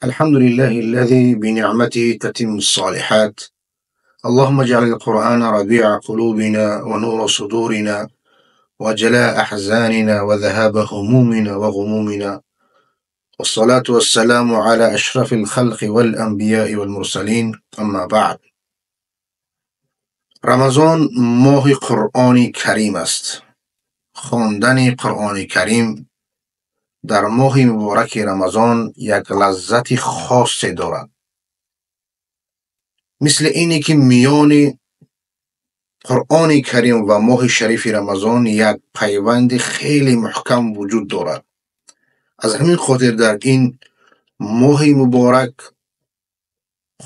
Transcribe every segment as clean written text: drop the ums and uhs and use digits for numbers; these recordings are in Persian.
الحمد لله الذي بنعمته تتم الصالحات. اللهم اجعل القرآن ربيع قلوبنا ونور صدورنا وجلاء أحزاننا وذهاب همومنا وغمومنا، والصلاة والسلام على أشرف الخلق والأنبياء والمرسلين، أما بعد. رمضان ماه قرآن کریم است. خواندن قرآن کریم در ماه مبارک رمضان یک لذت خاص دارد. مثل اینی که میان قرآن کریم و ماه شریف رمضان یک پیوند خیلی محکم وجود دارد. از همین خاطر در این ماه مبارک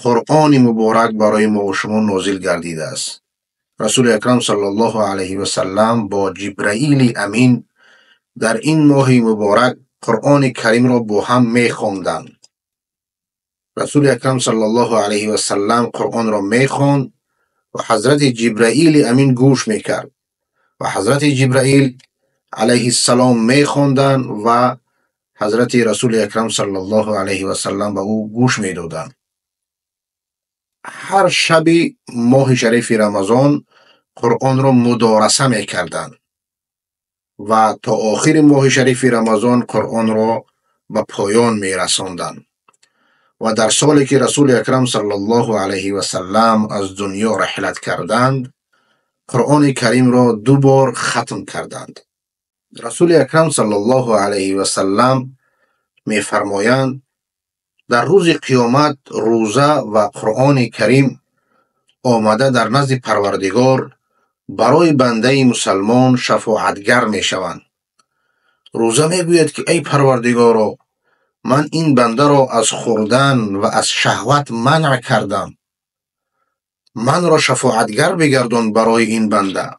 قرآن مبارک برای ما و شما نازل گردیده است. رسول اکرم صلی الله علیه و سلم با جبرائیل امین در این ماه مبارک قرآن کریم را با هم می‌خواندند. رسول اکرم صلی الله علیه و سلم قرآن را می‌خواند و حضرت جبرائیل امین گوش میکرد و حضرت جبرائیل علیه السلام میخواندند و حضرت رسول اکرم صلی الله علیه و سلم به او گوش میدادند. هر شب ماه شریف رمضان قرآن را مدارسه میکردند و تا آخر ماه شریف رمضان قرآن را به پایان میرساندند. و در سالی که رسول اکرم صلی الله علیه و سلم از دنیا رحلت کردند قرآن کریم را 2 بار ختم کردند. رسول اکرم صلی الله علیه و سلم می‌فرمایند در روز قیامت روزه و قرآن کریم آمده در نزد پروردگار برای بنده مسلمان شفاعتگر میشوند. روزه میگوید که ای پروردگارا، من این بنده را از خوردن و از شهوت منع کردم، من را شفاعتگر بگردان برای این بنده.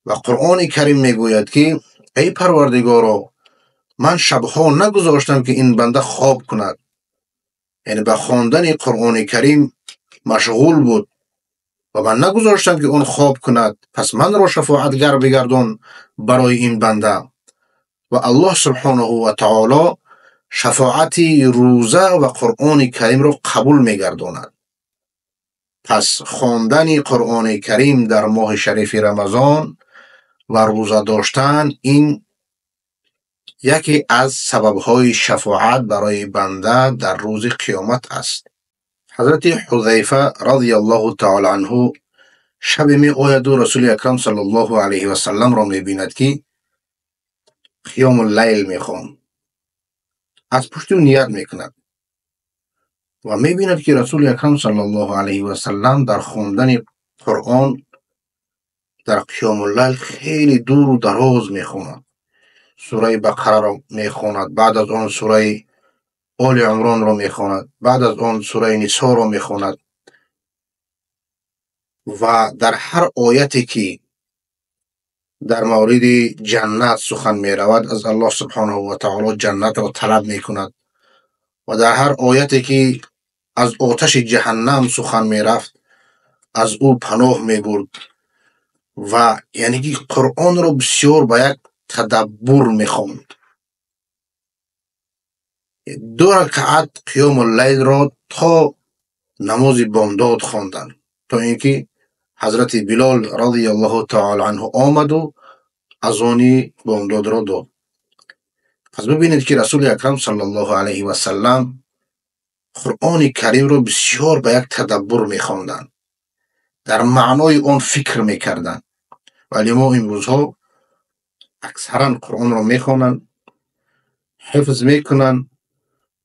و قرآن کریم میگوید که ای پروردگارا، من شبها نگذاشتم که این بنده خواب کند، یعنی به خواندن قرآن کریم مشغول بود و من نگذاشتم که اون خواب کند، پس من را شفاعتگر بگردان برای این بنده. و الله سبحانه و تعالی شفاعت روزه و قرآن کریم را قبول میگرداند. پس خواندن قرآن کریم در ماه شریف رمضان و روزه داشتن این یکی از سببهای شفاعت برای بنده در روز قیامت است. حضرت حذیفه رضی الله تعالی عنه شب می آید و رسول اکرم صلی الله علیه و سلم را می بیند که قیام اللیل می خواند، از پشت نیت می کند و می بیند که رسول اکرم صلی الله علیه و سلم در خواندن قرآن در قیام اللیل خیلی دور و دراز می خواند. سوره بقره را می خواند، بعد از آن سوره آل عمران را می خواند، بعد از آن سوره نساء را می خواند و در هر آیتی که در مورد جنت سخن می رود از الله سبحانه و تعالی جنت را طلب می کند و در هر آیتی که از آتش جهنم سخن می رفت از او پناه می برد. و یعنی که قرآن را بسیار با یک تدبر می خواند. 2 رکعت قیام اللیل را تا نماز بامداد خواندند تا اینکه حضرت بلال رضی الله تعالی عنه آمد و اذان بامداد را داد. پس ببینید که رسول اکرم صلی الله علیه و سلم قرآن کریم را بسیار با یک تدبر می‌خواندند، در معنای آن فکر می‌کردند. ولی ما امروزها اکثرا قرآن را می‌خوانند، حفظ می‌کنند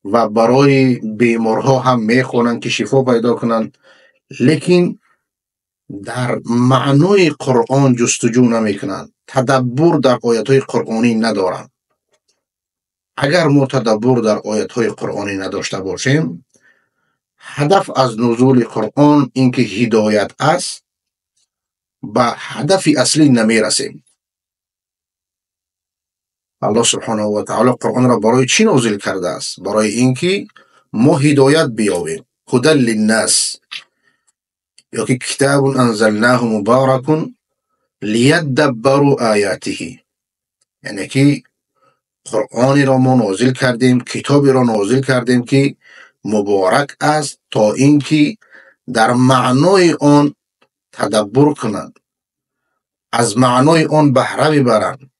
و برای بیمارها هم می‌خوانند که شفا پیدا کنند، لیکن در معنای قرآن جستجو نمی‌کنند، تدبر در آیات‌های قرآنی ندارند. اگر ما تدبر در آیات‌های قرآنی نداشته باشیم، هدف از نزول قرآن اینکه هدایت است، به هدف اصلی نمیرسیم. الله سبحانه و تعالی قرآن را برای چی نازل کرده است؟ برای اینکه ما هدایت بیابیم. هدی للناس، یا که کتاب انزلناه مبارک لیدبروا آیاته، یعنی که قرآنی را ما نازل کردیم، کتابی را نازل کردیم که مبارک است تا اینکه در معنای آن تدبر کنند، از معنای آن بهره ببرند،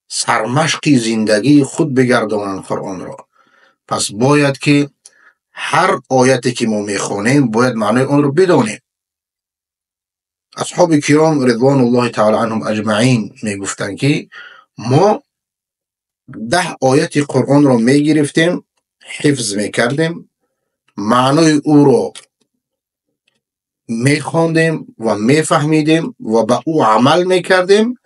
سرمشق زندگی خود بگردانند قرآن را. پس باید که هر آیتی که ما میخوانیم باید معنای آن رو بدانیم. اصحاب کرام رضوان الله تعالی عنهم اجمعین میگفتند که ما 10 آیت قرآن را میگرفتیم، حفظ میکردیم، معنای او را میخواندیم و میفهمیدیم و به او عمل میکردیم.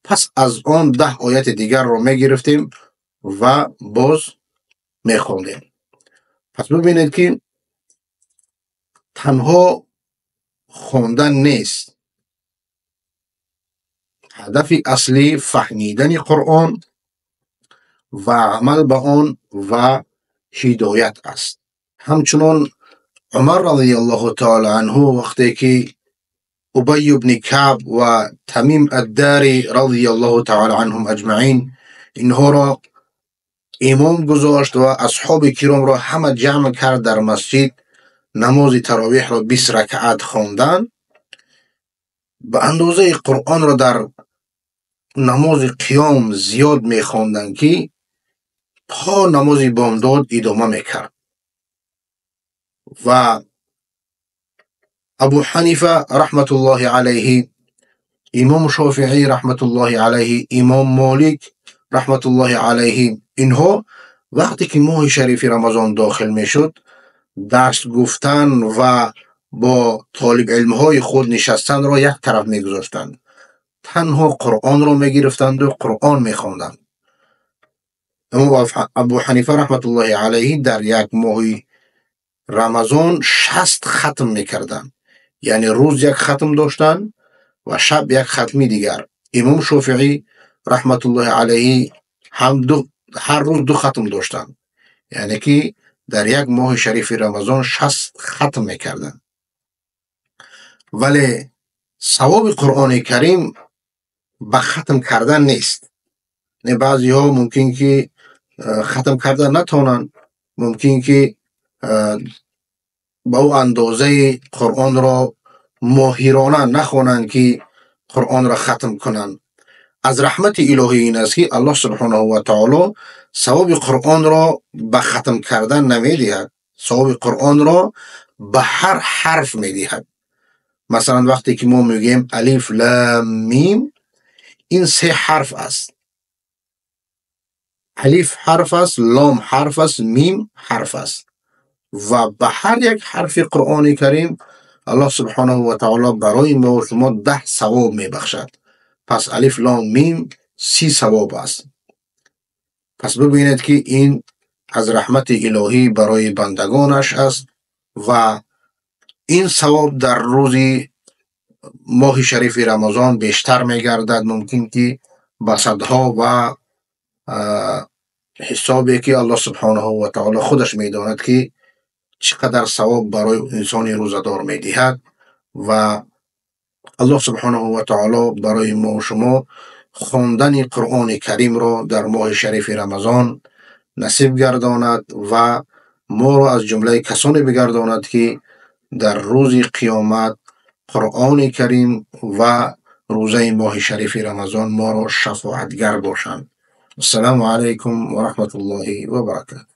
پس از آن 10 آیت دیگر را میگرفتیم و باز میخواندیم. پس ببینید که تنها خواندن نیست، هدف اصلی فهمیدن قرآن و عمل به آن و هدایت است. همچنان عمر رضی الله تعالی عنه وقتی که ابی بن کعب و تمیم الداری رضی الله تعالی عنهم اجمعین اینها را امام گذاشت و اصحاب کرام را همه جمع کرد در مسجد، نماز تراویح را 20 رکعت خواندند. به اندازه قرآن را در نماز قیام زیاد میخواندند که تا نماز بامداد ادامه میکرد. و ابو حنیفه رحمت الله علیه، امام شافعی رحمت الله علیه، امام مالک رحمت الله علیه، اینها وقتی که ماه شریف رمضان داخل میشد درس گفتن و با طالب علم های خود نشستن را یک طرف میگذاشتند، تنها قرآن را میگرفتند و قرآن میخواندند. امام ابو حنیفه رحمت الله علیه در یک ماه رمضان 60 ختم میکردند، یعنی روز یک ختم داشتند و شب یک ختمی دیگر. امام شافعی رحمت الله علیه هم هر روز 2 ختم داشتند، یعنی که در یک ماه شریف رمضان 60 ختم میکردند. ولی ثواب قرآن کریم به ختم کردن نیست. نه بعضی ها ممکن که ختم کردن نتونن، ممکن که با او اندازه قرآن را ماهرانه نخوانند که قرآن را ختم کنند. از رحمت الهی این است که الله سبحانه و تعالی ثواب قرآن را به ختم کردن نمیدهد، ثواب قرآن را به هر حرف میدهد. مثلا وقتی که ما میگیم الف لام میم، این 3 حرف است. الف حرف است، لام حرف است، میم حرف است و به هر یک حرف قرآن کریم الله سبحانه و تعالی برای ما و شما 10 ثواب میبخشد. پس الف لام میم 30 ثواب است. پس ببینید که این از رحمت الهی برای بندگانش است و این ثواب در روز ماه شریف رمضان بیشتر میگردد. ممکن که به صدها و حسابی که الله سبحانه و تعالی خودش میداند که چقدر ثواب برای انسان روزدار میدهد و الله سبحانه و تعالی برای ما و شما خواندن قرآن کریم را در ماه شریف رمضان نصیب گرداند و ما را از جمله کسانی بگرداند که در روز قیامت قرآن کریم و روزه ماه شریف رمضان ما را شفاعتگر باشند. السلام علیکم و رحمت الله و برکاته.